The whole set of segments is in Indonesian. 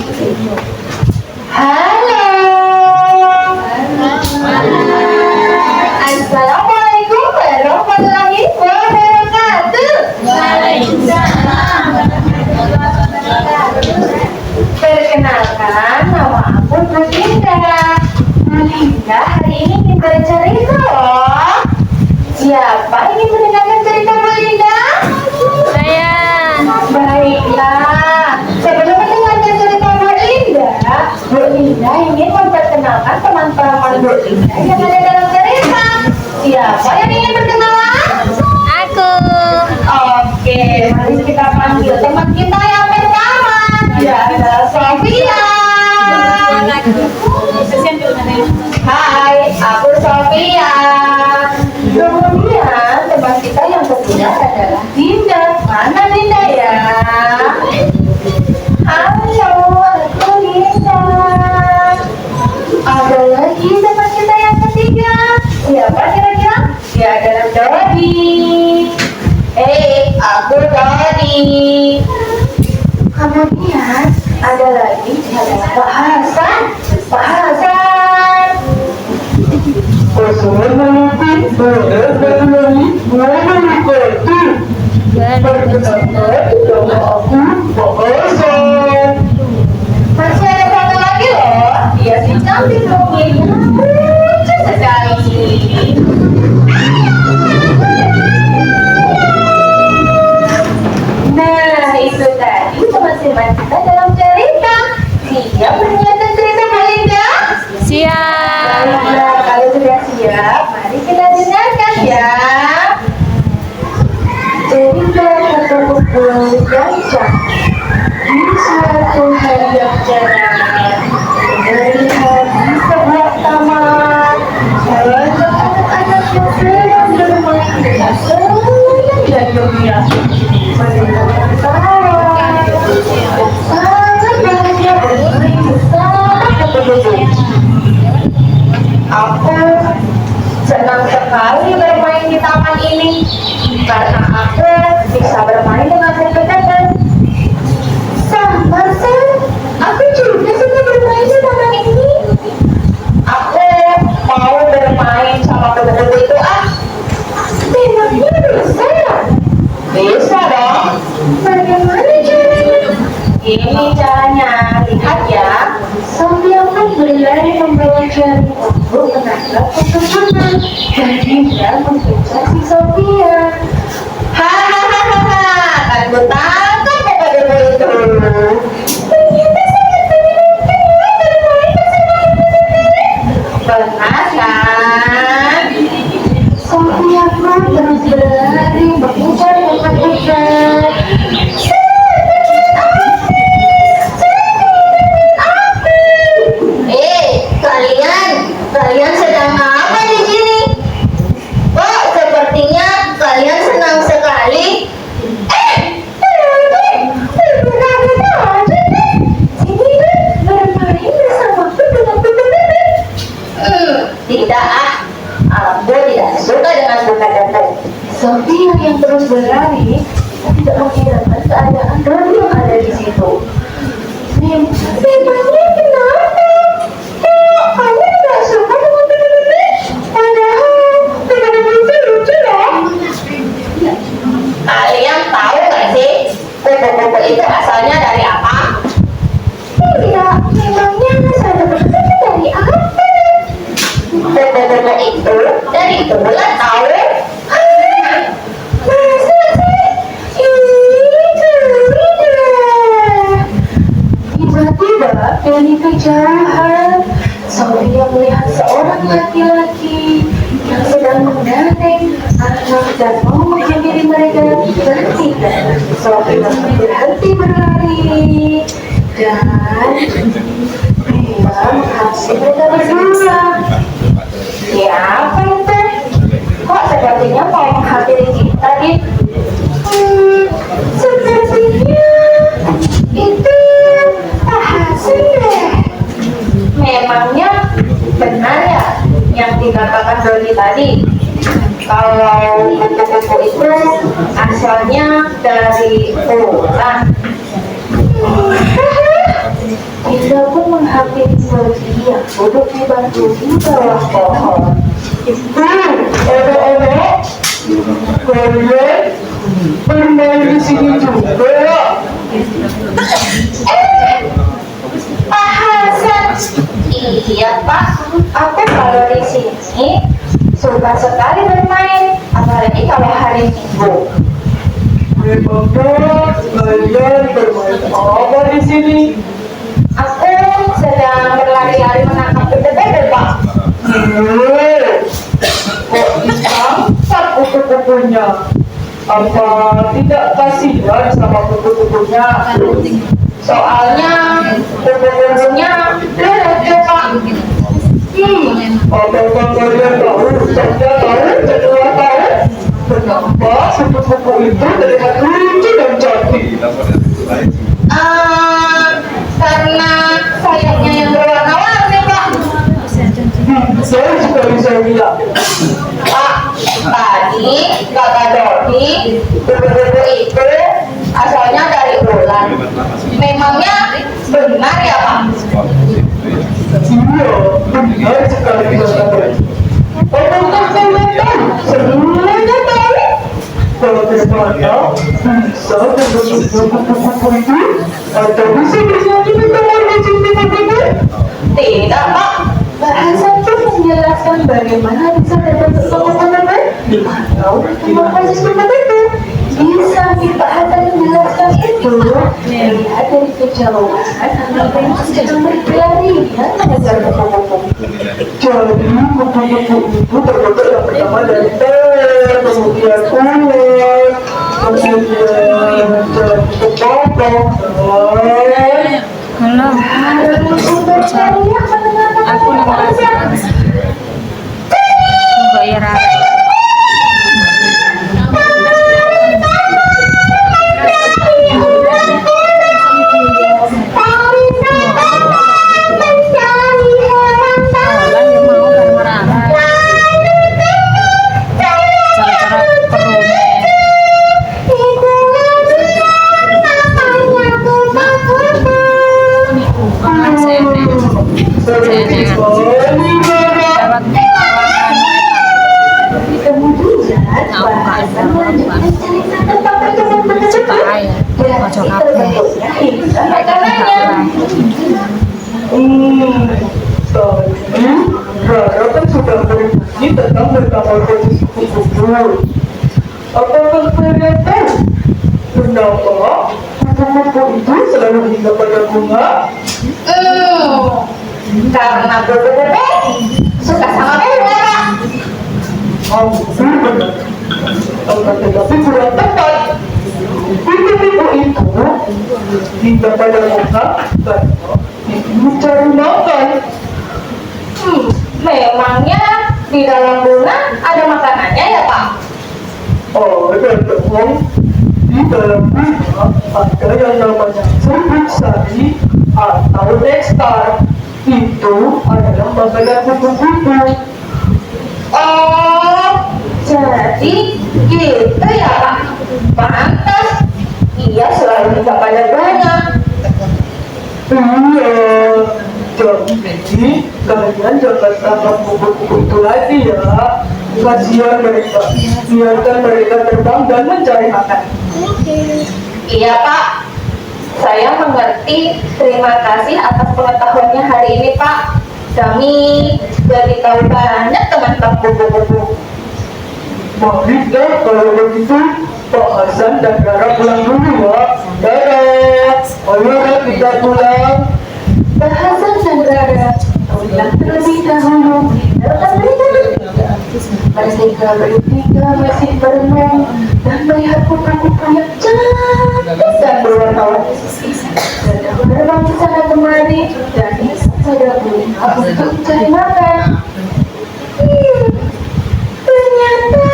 Halo. Assalamualaikum warahmatullahi wabarakatuh. Waalaikumsalam. Perkenalkan, nama aku Bu Linda. Bu Linda hari ini ingin bercerita loh. Siapa ingin mendengarkan cerita Bu Linda? Saya. Baiklah, sebelum mendengarkan cerita Bu Linda ingin memperkenalkan teman-teman Bu Linda yang ada dalam cerita. Siapa yang ingin berkenalan? Aku. Oke, mari kita panggil teman kita yang pertama. Dia adalah Sofia. Hai, aku Sofia. Kemudian teman kita yang kedua adalah Dinda. Mana Dinda ya? Halo, aku Dinda. Ada lagi teman kita yang ketiga. Siapa kira-kira? Dia adalah Dodi. Aku Dodi. Kemudian ada lagi dia adalah Pak Hasan. Pak Hasan. Assalamualaikum warahmatullahi wabarakatuh. Perkenalkan, nama aku Pak Hasan. Masih ada satu lagi loh. Dia si cantik mungilnya lucu sekali. Nah, itu tadi teman-teman kita dalam cerita. Siap mendengarkan cerita Bu Linda? Siap. Baiklah, kalau sudah siap, mari kita dengarkan ya. Cerita satu buku gajah. Di suatu hari yang cerah, melihat di sebuah taman, banyak anak-anak yang sedang bermain dengan senang dan gembira. Mereka tertawa dan sangat bahagia bermain bersama penduduk. Aku senang sekali bermain di taman ini karena aku bisa bermain dengan kecepatan. Sama aku juga suka bermain di taman ini. Aku mau bermain sama penduduk itu memangnya bisa ya? Bisa dong. Bagaimana caranya? Ini caranya, lihat ya. Sofia pun berlari membawa jari untuk menangkap kesemutan dan Dinda mengejar si Sofia. Hahaha, aku tangkap kepada itu. Ternyata sangat menyenangkan ya bermain bersama teman-teman. Benar kan? Sofia pun terus berlari mengejar kesemutan. Kalian sedang apa di sini? Kok sepertinya kalian senang sekali? Berberapa aja deh. Sini kan bermain bersama teman-teman. Tidak aku tidak suka dengan bukan-bukan. Sofia yang terus berlari tidak menghiraukan keadaan Dodi yang ada di situ. Memangnya kenapa? Kamu tidak suka dengan teman-teman? Padahal teman-teman itu lucu loh. Kalian tahu gak sih kupu-kupu itu asalnya dari apa? Tidak, memangnya asal kupu-kupu dari apa? Kupu-kupu itu dari bulan tahu. Masa sih? Tiba-tiba dari kejauhan Sofia melihat seorang laki-laki yang sedang menggandeng anak dan mau menghampiri mereka bertiga. Sofia berhenti berlari dan dia menghampiri mereka berdua. Siapa itu? Kok sepertinya mau menghampiri kita, Dit? Sepertinya itu Pak Hasan deh. Memangnya benar ya yang dikatakan Dodi tadi, kalau kupu-kupu itu asalnya dari ular? samping Sophie yang duduk di bangku di bawah pohon. Anak-anak, kalian bermain di sini juga. Pak Hasan, iya Pak, aku kalau di sini suka sekali bermain, apalagi kalau hari Minggu. Memangnya kalian bermain apa di sini? Aku sedang berlari-lari menangkap bebek, Pak. Kok ditangkap kupu-kupunya? Apa tidak kasihan sama kupu-kupunya? Soalnya kupu-kupunya lucu, Pak. Apakah kalian tahu, saya tahu, setelah tahu, kenapa kupu-kupu itu terlihat lucu dan cantik? Karena sayapnya yang berwarna-warni, Pak. Saya juga bisa lihat. Pak, tadi kata Dodi, kupu-kupu itu asalnya dari ular. Memangnya benar ya, Pak? Iya, benar sekali kata. Apakah kalian tahu? Semuanya tahu. Bagaimana bisa membentuk kupu-kupu itu? Atau bisa menjadi bertawar di sini begitu? Tidak, Pak. Bahasa itu menjelaskan bagaimana bisa terbentuk kupu-kupu. Kalau terima kasih seperti itu, bisa kita akan menjelaskan itu. Lihat dari kejauhan, apa yang sedang berlari dan mengejar kupu-kupu. Jadi kupu-kupu itu terbentuk yang pertama dari telur, kemudian ular, kemudian jadi kepopong, Halo. Aku nangis. Enggak ya Rara. Tadi Rara kan sudah berbunyi tentang metamorfosis kupu-kupu. Apakah kalian tahu kenapa kupu-kupu itu selalu hinggap pada bunga? Karena kupu-kupu suka sama bebek. Hampir benar. Akan tetapi kurang tepat. Kupu-kupu itu hinggap pada bunga karena mencari makan. Memangnya di dalam bunga ada makanannya ya, Pak? Oh, ada dong. Di dalam bunga ada yang namanya serbuk sari atau nektar. Itu adalah makanan kupu-kupu. Oh, jadi gitu ya, Pak? Pantas ia selalu hinggap pada bunga. Iya, jadi kalian jangan tangkap kupu-kupu itu lagi ya. Kasihan mereka, biarkan mereka terbang dan mencari makan. Iya, Pak. Saya mengerti. Terima kasih atas pengetahuannya hari ini, Pak. Kami jadi tahu banyak tentang kupu-kupu. Baik deh, kalau begitu Pak Hasan dan Rara pulang dulu ya. Dadah. Ayo Rara, kita pulang. Bahasa negara pulang terlebih dahulu. Mereka bertiga masih berenang dan melihat kupu-kupu yang cantik dan berwarna-warni. Sedang berenang di sana kemari dan sedang berusaha untuk mencari makan. Ternyata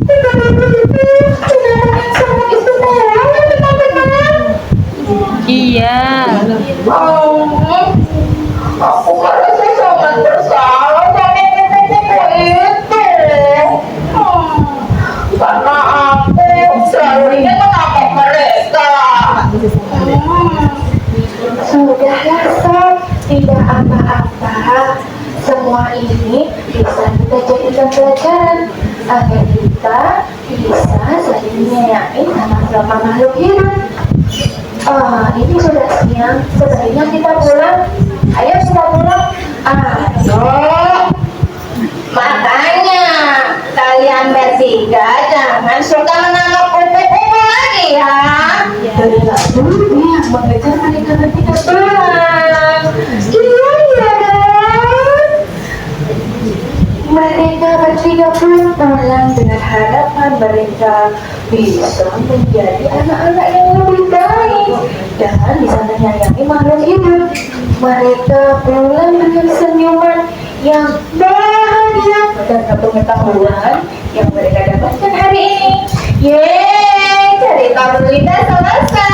kupu-kupu itu binatang yang sangat istimewa, teman-teman. Iya. Aku merasa sangat bersalah sama kupu-kupu itu. Karena aku selalu ingin menangkap mereka. Sudahlah, Sob. Tidak apa-apa. Semua ini bisa kita jadikan pelajaran agar kita bisa saling menyayangi sama-sama makhluk hidup. Ini sudah siang. Sebaiknya kita pulang. Ayo kita pulang. Ayo. Makanya kalian bertiga jangan suka menangkap kupu-kupu lagi ya. Berilah dulu yang mengejar mereka ketika pulang. Iya ya kan? Mereka bertiga pulang dengan harapan mereka bisa menjadi anak-anak yang lebih baik dan bisa menyayangi makhluk hidup. Mereka pulang dengan senyuman yang bahagia dan pengetahuan yang mereka dapatkan hari ini. Yeay, cerita berita selesai.